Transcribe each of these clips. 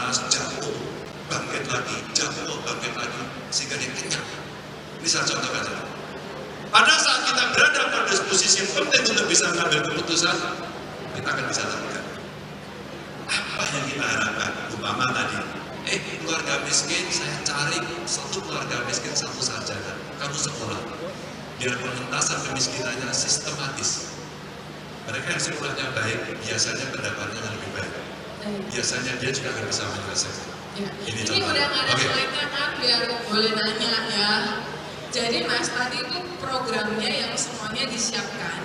panas, jatuh, bangkit lagi, jatuh, bangkit lagi, sehingga dia kenyang. Ini saya contohkan saja. Pada saat kita berada pada posisi yang penting untuk bisa mengambil keputusan, kita akan bisa lakukan. Apa yang kita harapkan? Umpama tadi, keluarga miskin, saya cari satu keluarga miskin satu saja. Kamu sekolah, biar pengentasan kemiskinannya sistematis. Mereka yang sekolahnya baik, biasanya pendapatnya lebih baik. Biasanya dia juga akan bisa menyelesaikan. Ya. Ini udah nggak ada slide-nya kan, biar boleh nanya ya. Jadi Mas, tadi itu programnya yang semuanya disiapkan.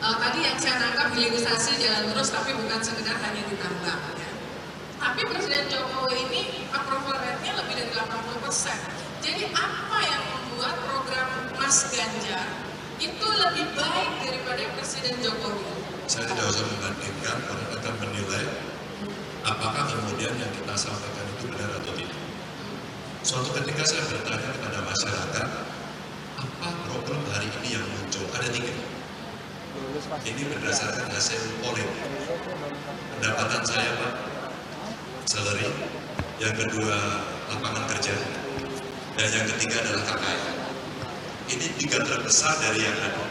Tadi yang saya nangkap hilirisasi jalan terus, tapi bukan sekedar hanya ditambah. Ya. Tapi Presiden Jokowi ini approval rate-nya lebih dari 80%. Jadi apa yang membuat program Mas Ganjar itu lebih baik daripada Presiden Jokowi? Saya tidak usah membandingkan, karena akan menilai apakah kemudian yang kita sampaikan itu benar atau tidak. Suatu ketika saya bertanya kepada masyarakat, apa problem hari ini yang muncul? Ada 3. Ini berdasarkan hasil polling. Pendapatan saya, Pak, salary. Yang kedua, lapangan kerja. Dan yang ketiga adalah KKN. Ini 3 terbesar dari yang ada.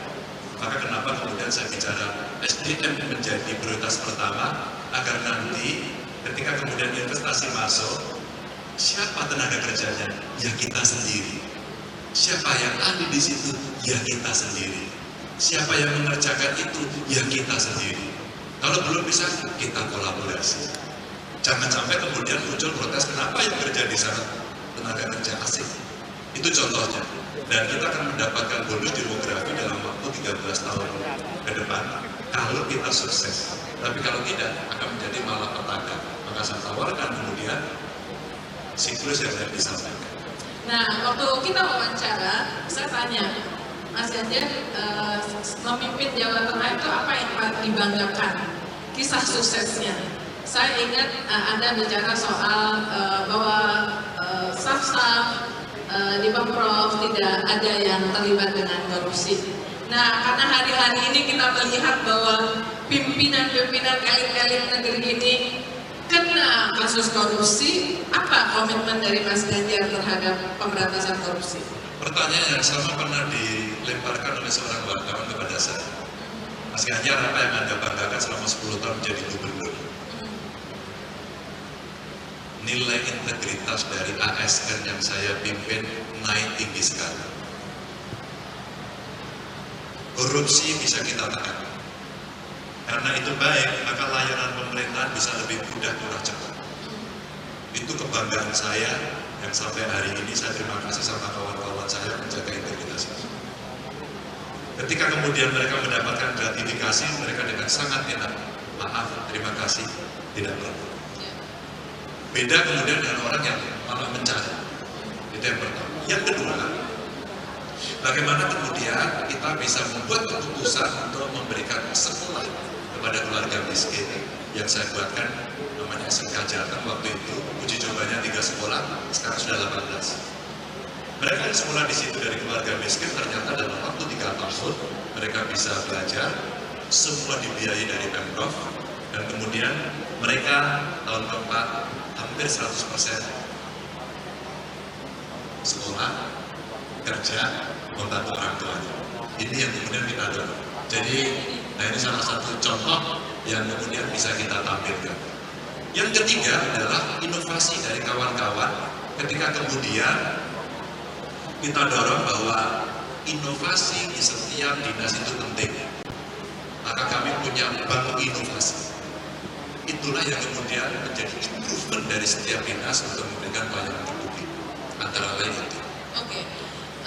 Maka kenapa kemudian saya bicara SDM menjadi prioritas pertama, agar nanti ketika kemudian investasi masuk, siapa tenaga kerjanya? Ya kita sendiri. Siapa yang ahli di situ? Ya kita sendiri. Siapa yang mengerjakan itu? Ya kita sendiri. Kalau belum bisa, kita kolaborasi. Jangan sampai kemudian muncul protes, kenapa yang kerja di sana tenaga kerja asing? Itu contohnya. Dan kita akan mendapatkan bonus demografi dalam waktu 13 tahun ke depan kalau kita sukses. Tapi kalau tidak, akan menjadi malapetaka. Maka saya tawarkan kemudian siklus yang saya disampaikan. Nah, waktu kita wawancara, saya tanya, Mas Ganjar memimpin Jawa Tengah itu apa yang paling dibanggakan? Kisah suksesnya. Saya ingat Anda bicara soal bahwa staff-staff di Pemprov tidak ada yang terlibat dengan korupsi. Nah, karena hari-hari ini kita melihat bahwa pimpinan-pimpinan elit-elit negeri ini kena kasus korupsi, apa komitmen dari Mas Ganjar terhadap pemberantasan korupsi? Pertanyaan yang sama pernah dilemparkan oleh seorang wartawan kepada saya. Mas Ganjar, apa yang Anda banggakan selama 10 tahun menjadi gubernur? Nilai integritas dari ASN yang saya pimpin naik tinggi sekali. Korupsi bisa kita tekan. Karena itu baik, maka layanan pemerintahan bisa lebih mudah, murah, cepat. Itu kebanggaan saya yang sampai hari ini saya terima kasih sama kawan-kawan saya menjaga integritas itu. Ketika kemudian mereka mendapatkan gratifikasi, mereka dengan sangat enak, maaf, terima kasih, tidak perlu. Beda kemudian dengan orang yang malah mencari. Itu yang pertama. Yang kedua, bagaimana kemudian kita bisa membuat keputusan untuk memberikan sekolah kepada keluarga miskin yang saya buatkan namanya SMK Jateng waktu itu, uji cobanya 3 sekolah, sekarang sudah 18. Mereka yang sekolah di situ dari keluarga miskin ternyata dalam waktu 3 tahun mereka bisa belajar, semua dibiayai dari Pemprov, dan kemudian mereka tahun keempat hampir 100% sekolah, kerja, membantu orang tuanya. Ini yang kemudian kita dorong. Jadi, nah ini salah satu contoh yang kemudian bisa kita tampilkan. Yang ketiga adalah inovasi dari kawan-kawan ketika kemudian kita dorong bahwa inovasi di setiap dinas itu penting. Maka kami punya bank inovasi. Itulah yang kemudian menjadi improvement dari setiap dinas untuk memberikan pelayanan ke publik. Antara lain itu. Oke.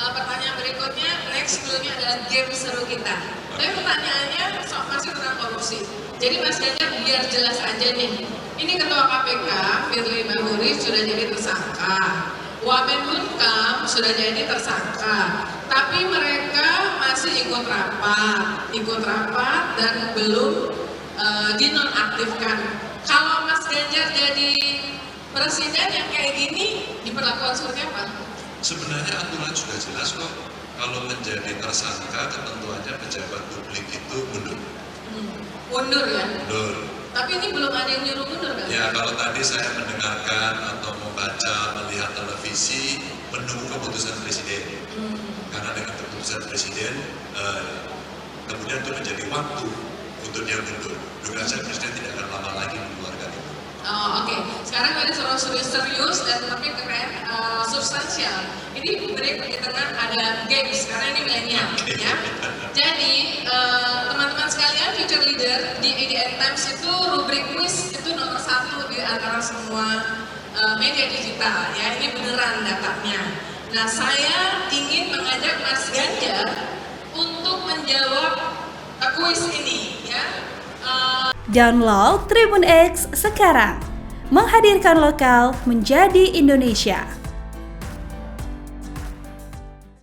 Pertanyaan berikutnya, next sebelumnya adalah game seru kita. Tapi pertanyaannya masih tentang korupsi. Jadi Mas Ganjar biar jelas aja nih. Ini Ketua KPK, Firly Bahuri sudah jadi tersangka. Wamenkumham sudah jadi tersangka. Tapi mereka masih ikut rapat dan belum dinonaktifkan. Kalau Mas Ganjar jadi presiden yang kayak gini, diperlakukan seperti apa? Sebenarnya aturan sudah jelas kok. Kalau menjadi tersangka, ketentuannya pejabat publik itu mundur. Mundur ya? Mundur. Tapi ini belum ada yang nyuruh mundur kan? Ya, kalau tadi saya mendengar sisi menunggu keputusan presiden. Karena dengan keputusan presiden, kemudian itu menjadi waktu untuk dia mundur. Dugaan presiden tidak akan lama lagi mengeluarkan itu. Oh, oke. Sekarang tadi serius dan tapi keren substansial. Ini break di tengah ada games karena ini milenial, ya. Jadi teman-teman sekalian, future leader di ADN Times itu rubrik quiz itu nomor 1 di antara semua media digital, ya. Ini beneran datanya. Nah, saya ingin mengajak Mas Ganjar untuk menjawab kuis ini, ya. Download Tribun X sekarang, menghadirkan lokal menjadi Indonesia.